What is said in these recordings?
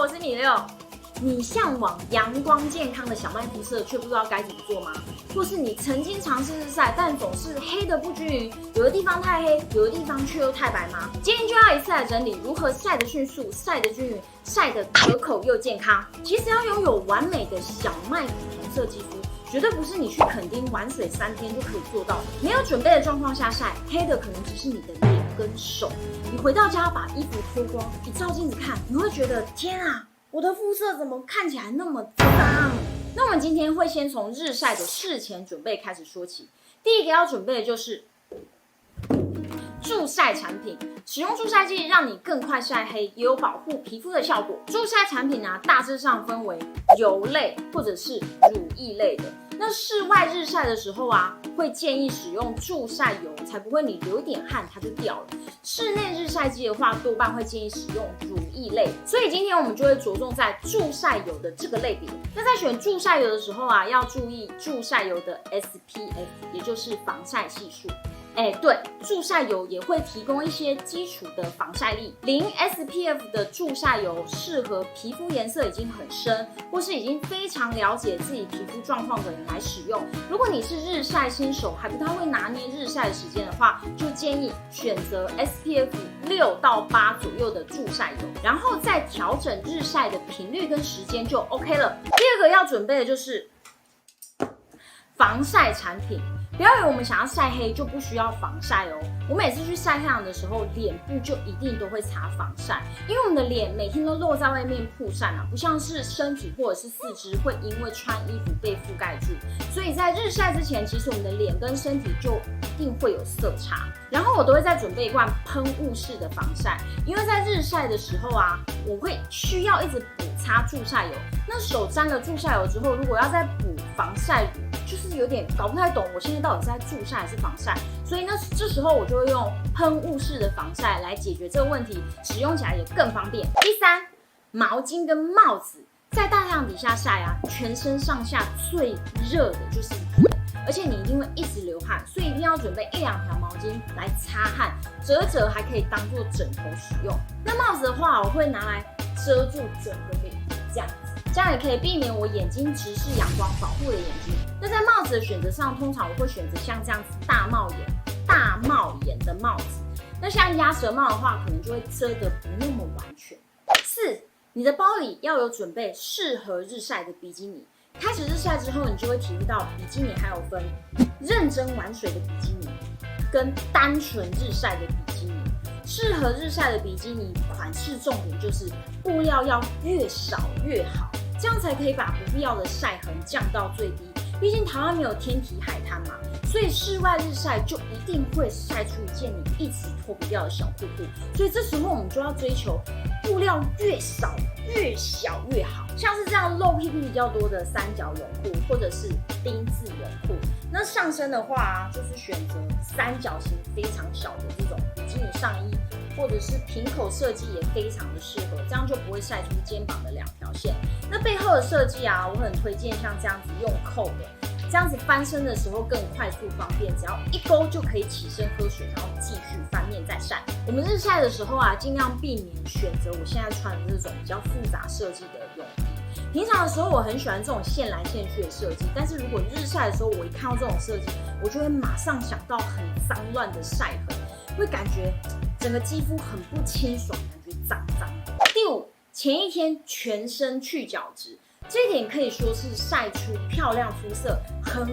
我是米六。你向往阳光健康的小麦肤色，却不知道该怎么做吗？或是你曾经尝试日晒，但总是黑的不均匀，有的地方太黑，有的地方却又太白吗？今天就要一次来整理如何晒得迅速、晒得均匀、晒得可口又健康。其实要拥有完美的小麦粉红色肌肤，绝对不是你去垦丁玩水3天就可以做到的。没有准备的状况下晒，黑的可能只是你的脸跟手。你回到家把衣服脱光，一照镜子看，你会觉得天啊！我的肤色怎么看起来那么脏？那我们今天会先从日晒的事前准备开始说起。第一个要准备的就是助晒产品，使用助晒剂让你更快晒黑，也有保护皮肤的效果。助晒产品啊，大致上分为油类或者是乳液类的。那室外日晒的时候啊，会建议使用助晒油，才不会你流一点汗它就掉了。室内日晒机的话，多半会建议使用乳液类，所以今天我们就会着重在助晒油的这个类别。那在选助晒油的时候啊，要注意助晒油的 SPF， 也就是防晒系数。对，助晒油也会提供一些基础的防晒力。零 SPF 的助晒油适合皮肤颜色已经很深，或是已经非常了解自己皮肤状况的人来使用。如果你是日晒新手，还不太会拿捏日晒的时间的话，就建议选择 SPF 6到8左右的助晒油，然后再调整日晒的频率跟时间就 OK 了。第二个要准备的就是防晒产品。不要以为我们想要晒黑就不需要防晒哦。我每次去晒太阳的时候，脸部就一定都会擦防晒，因为我们的脸每天都露在外面曝晒嘛，不像是身体或者是四肢会因为穿衣服被覆盖住，所以在日晒之前，其实我们的脸跟身体就一定会有色差。然后我都会再准备一罐喷雾式的防晒，因为在日晒的时候啊，我会需要一直补擦助晒油。那手沾了助晒油之后，如果要再补防晒乳，就是有点搞不太懂，我现在到底是在助晒还是防晒？所以呢，这时候我就会用喷雾式的防晒来解决这个问题，使用起来也更方便。第三，毛巾跟帽子，在大太阳底下晒啊，全身上下最热的就是脸，而且你一定会一直流汗，所以一定要准备1-2条毛巾来擦汗，折折还可以当做枕头使用。那帽子的话，我会拿来遮住整个脸，这样子。这样也可以避免我眼睛直视阳光，保护我的眼睛。那在帽子的选择上，通常我会选择像这样子大帽檐的帽子。那像鸭舌帽的话，可能就会遮得不那么完全。4，你的包里要有准备适合日晒的比基尼。开始日晒之后，你就会体会到比基尼还有分认真玩水的比基尼，跟单纯日晒的比基尼。适合日晒的比基尼款式重点就是布料要越少越好，这样才可以把不必要的晒痕降到最低。毕竟台湾没有天体海滩嘛，所以室外日晒就一定会晒出一件你一直脱不掉的小裤裤。所以这时候我们就要追求布料越少越小越好，像是这样露屁屁比较多的三角泳裤，或者是丁字泳裤。那上身的话啊，就是选择三角形非常小的这种比基尼上衣，或者是平口设计也非常的适合，这样就不会晒出肩膀的2条线。那背后的设计啊，我很推荐像这样子用扣的，这样子翻身的时候更快速方便，只要一勾就可以起身喝水，然后继续翻面再晒。我们日晒的时候啊，尽量避免选择我现在穿的这种比较复杂设计的泳衣。平常的时候我很喜欢这种线来线去的设计，但是如果日晒的时候我一看到这种设计，我就会马上想到很脏乱的晒痕，会感觉整个肌肤很不清爽，感觉脏脏的。第5，前一天全身去角质。这一点可以说是晒出漂亮肤色很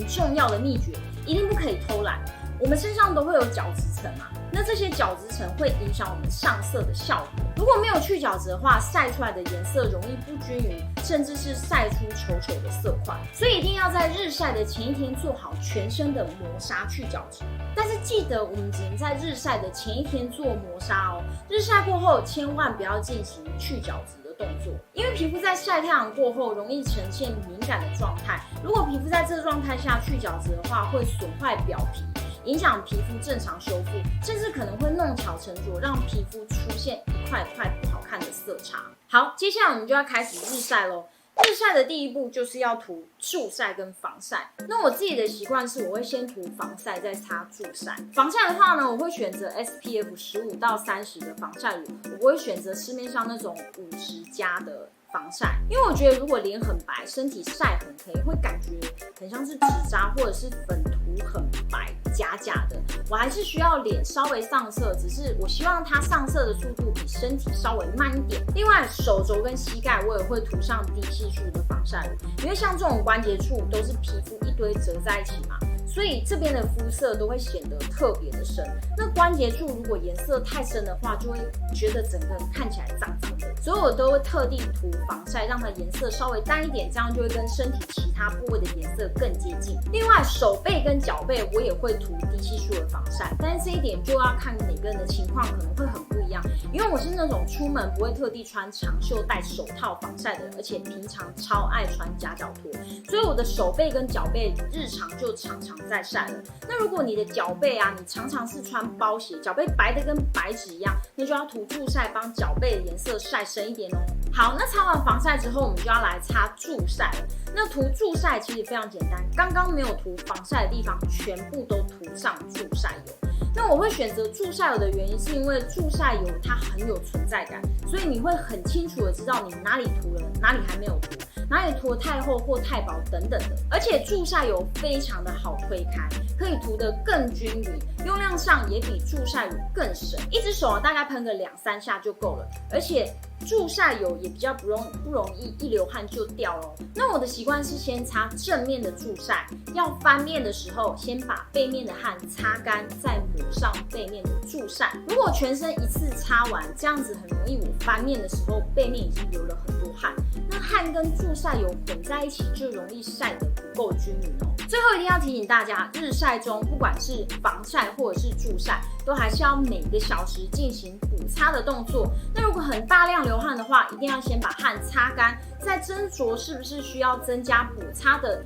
重要的秘诀，一定不可以偷懒。我们身上都会有角质层嘛，那这些角质层会影响我们上色的效果。如果没有去角质的话，晒出来的颜色容易不均匀，甚至是晒出丑丑的色块。所以一定要在日晒的前一天做好全身的磨砂去角质。但是记得我们只能在日晒的前一天做磨砂哦，日晒过后千万不要进行去角质的动作，因为皮肤在晒太阳过后容易呈现敏感的状态。如果皮肤在这个状态下去角质的话，会损坏表皮，影响皮肤正常修复，甚至可能会弄巧成拙，让皮肤出现一块块不好看的色差。好，接下来我们就要开始日晒咯。日晒的第一步就是要涂助晒跟防晒。那我自己的习惯是，我会先涂防晒，再擦助晒。防晒的话呢，我会选择 SPF 15到30的防晒乳，我不会选择市面上那种50+的防晒，因为我觉得如果脸很白，身体晒很黑，会感觉很像是纸扎或者是粉涂很白假假的。我还是需要脸稍微上色，只是我希望它上色的速度比身体稍微慢一点。另外手肘跟膝盖我也会涂上低系数的防晒乳，因为像这种关节处都是皮肤一堆折在一起嘛，所以这边的肤色都会显得特别的深。那关节处如果颜色太深的话，就会觉得整个看起来脏脏的，所以我都会特地涂防晒，让它颜色稍微淡一点，这样就会跟身体其他部位的颜色更接近。另外手背跟脚背我也会涂低系数的防晒，但是这一点就要看每个人的情况，可能会很不一样。因为我是那种出门不会特地穿长袖戴手套防晒的人，而且平常超爱穿夹脚拖，所以我的手背跟脚背日常就常常在晒了。那如果你的脚背啊，你常常是穿包鞋，脚背白的跟白纸一样，那就要涂助晒，帮脚背的颜色晒深一点哦。好，那擦完防晒之后，我们就要来擦助晒了。那涂助晒其实非常简单，刚刚没有涂防晒的地方，全部都涂上助晒油。那我会选择助晒油的原因，是因为助晒油它很有存在感，所以你会很清楚的知道你哪里涂了，哪里还没有涂，哪里涂太厚或太薄等等的。而且助晒油非常的好推开，可以涂得更均匀，用量上也比助晒乳更省。一只手大概喷个2-3下就够了，而且助晒油也比较不容易一流汗就掉咯。那我的习惯是先擦正面的助晒，要翻面的时候先把背面的汗擦干，再抹上背面的助晒。如果全身一次擦完，这样子很容易我翻面的时候背面已经流了很多汗，那汗跟助晒油混在一起就容易晒得不够均匀哦。最后一定要提醒大家，日晒中不管是防晒或者是助晒，都还是要每个小时进行补擦的动作。那如果很大量流汗的话，一定要先把汗擦干，再斟酌是不是需要增加补擦的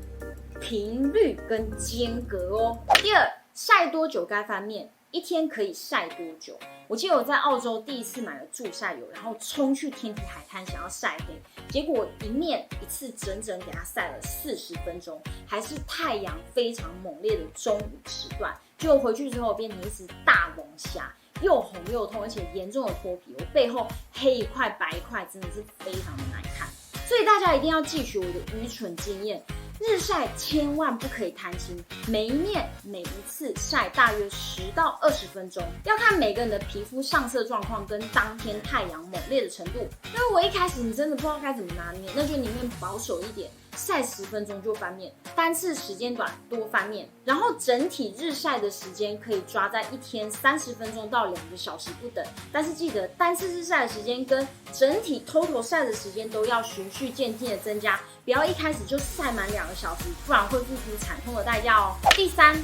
频率跟间隔哦。第二，晒多久该翻面？一天可以晒多久？我记得我在澳洲第一次买了助晒油，然后冲去天体海滩想要晒黑，结果一面一次整整给它晒了40分钟，还是太阳非常猛烈的中午时段。结果回去之后变成一只大龙虾，又红又痛，而且严重的脱皮，我背后黑一块白一块，真的是非常的难看。所以大家一定要汲取我的愚蠢经验。日晒千万不可以贪心，每一面每一次晒大约10到20分钟，要看每个人的皮肤上色状况跟当天太阳猛烈的程度。那如果一开始你真的不知道该怎么拿捏，那就宁愿保守一点，晒10分钟就翻面，单次时间短多翻面，然后整体日晒的时间可以抓在一天30分钟到2个小时不等。但是记得单次日晒的时间跟整体 total 晒的时间都要循序渐进的增加，不要一开始就晒满2个小时，不然会付出惨痛的代价哦。第三，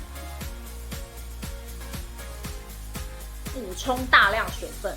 补充大量水分。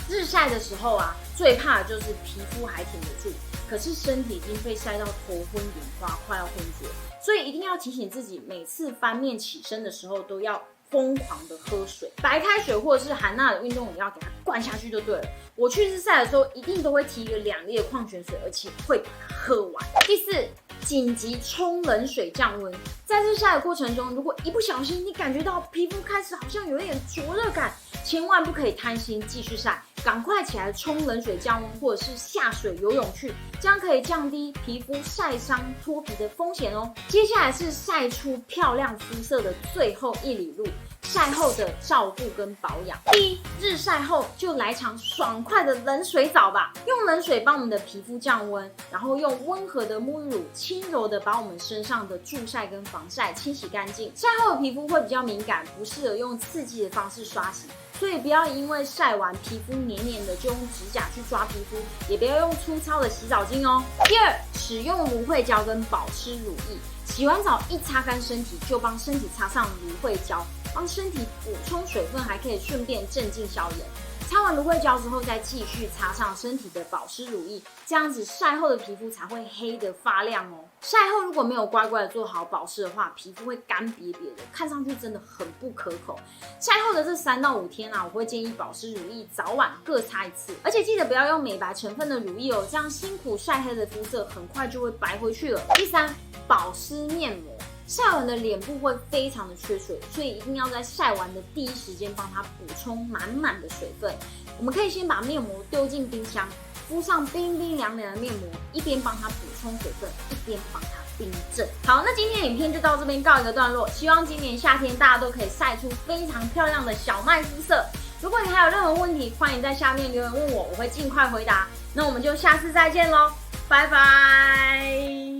日晒的时候啊，最怕的就是皮肤还挺得住，可是身体已经被晒到头昏眼花，快要昏厥。所以一定要提醒自己，每次翻面起身的时候都要疯狂的喝水，白开水或者是含钠的运动饮料给它灌下去就对了。我去日晒的时候一定都会提一个2粒的矿泉水，而且会把它喝完。第四，紧急冲冷水降温。在日晒的过程中，如果一不小心你感觉到皮肤开始好像有一点灼热感，千万不可以贪心继续晒，赶快起来冲冷水降温，或者是下水游泳去，这样可以降低皮肤晒伤脱皮的风险哦。接下来是晒出漂亮肤色的最后一里路，晒后的照顾跟保养。第一，日晒后就来场爽快的冷水澡吧，用冷水帮我们的皮肤降温，然后用温和的沐浴乳轻柔的把我们身上的助晒跟防晒清洗干净。晒后的皮肤会比较敏感，不适合用刺激的方式刷洗，所以不要因为晒完皮肤黏黏的就用指甲去抓皮肤，也不要用粗糙的洗澡巾哦。第二，使用芦荟胶跟保湿乳液，洗完澡一擦干身体就帮身体擦上芦荟胶，帮身体补充水分，还可以顺便镇静消炎。擦完芦荟胶之后，再继续擦上身体的保湿乳液，这样子晒后的皮肤才会黑的发亮哦。晒后如果没有乖乖的做好保湿的话，皮肤会干瘪瘪的，看上去真的很不可口。晒后的这3到5天啊，我会建议保湿乳液早晚各擦一次，而且记得不要用美白成分的乳液哦，这样辛苦晒黑的肤色很快就会白回去了。第3，保湿面膜。晒完的脸部会非常的缺水，所以一定要在晒完的第一时间帮它补充满满的水分。我们可以先把面膜丢进冰箱，敷上冰冰凉凉的面膜，一边帮它补充水分，一边帮它冰镇。好，那今天的影片就到这边告一个段落。希望今年夏天大家都可以晒出非常漂亮的小麦肤色。如果你还有任何问题，欢迎在下面留言问我，我会尽快回答。那我们就下次再见喽，拜拜。